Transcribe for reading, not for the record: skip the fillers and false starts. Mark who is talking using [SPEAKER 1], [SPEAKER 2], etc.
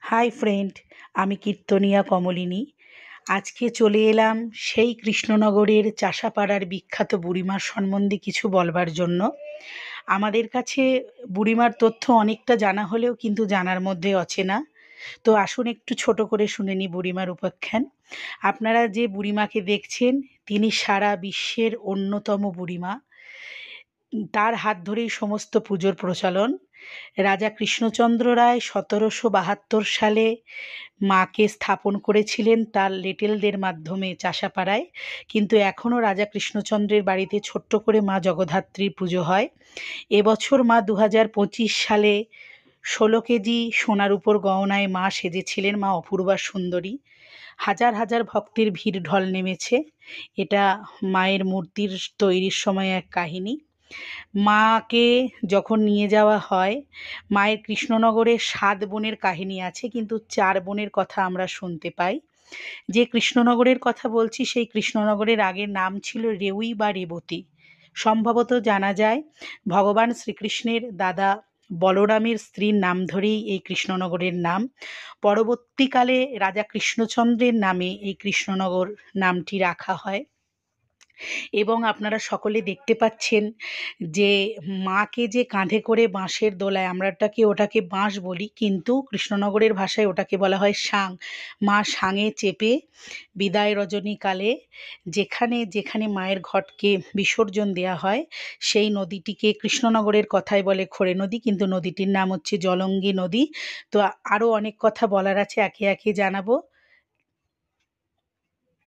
[SPEAKER 1] Hi friend, আমি কীর্তনিয়া কমলিনী। আজকে চলে এলাম সেই কৃষ্ণনগরের চাষাপাড়ার বিখ্যাত বুড়িমার সম্বন্ধে কিছু বলবার জন্য। আমাদের কাছে বুড়িমার তথ্য অনেকটা জানা হলেও কিন্তু জানার মধ্যে অচেনা। তো আসুন একটু ছোট করে শুনে নিই বুড়িমার উপাখ্যান। আপনারা যে বুড়িমাকে দেখছেন তিনি সারা বিশ্বের অন্যতম বুড়িমা। তার হাত ধরেই সমস্ত পুজোর প্রচলন। রাজা কৃষ্ণচন্দ্র রায় ১৭৭২ সালে মাকে স্থাপন করেছিলেন তার লেটেলদের মাধ্যমে চাষাপাড়ায়। কিন্তু এখনও রাজা কৃষ্ণচন্দ্রের বাড়িতে ছোট্ট করে মা জগদ্ধাত্রীর পুজো হয়। এবছর মা ২০২৫ সালে ১৬ কেজি সোনার উপর গহনায় মা সেজেছিলেন, মা অপূর্বা সুন্দরী। হাজার হাজার ভক্তের ভিড় ঢল নেমেছে। এটা মায়ের মূর্তির তৈরির সময় এক কাহিনী। মাকে যখন নিয়ে যাওয়া হয়, মায়ের কৃষ্ণনগরে ৭ বোনের কাহিনী আছে, কিন্তু ৪ বোনের কথা আমরা শুনতে পাই। যে কৃষ্ণনগরের কথা বলছি সেই কৃষ্ণনগরের আগের নাম ছিল রেউই বা রেবতী। সম্ভবত জানা যায় ভগবান শ্রীকৃষ্ণের দাদা বলরামের স্ত্রীর নাম ধরেই এই কৃষ্ণনগরের নাম। পরবর্তীকালে রাজা কৃষ্ণচন্দ্রের নামে এই কৃষ্ণনগর নামটি রাখা হয়। এবং আপনারা সকলে দেখতে পাচ্ছেন যে মাকে যে কাঁধে করে বাঁশের দোলায়, আমরা ওটাকে বাঁশ বলি, কিন্তু কৃষ্ণনগরের ভাষায় ওটাকে বলা হয় সাং। মা সাঙে চেপে বিদায় রজনীকালে যেখানে যেখানে মায়ের ঘটকে বিসর্জন দেওয়া হয় সেই নদীটিকে কৃষ্ণনগরের কথায় বলে খোরে নদী, কিন্তু নদীটির নাম হচ্ছে জলঙ্গি নদী। তো আরও অনেক কথা বলার আছে, একে একে জানাবো।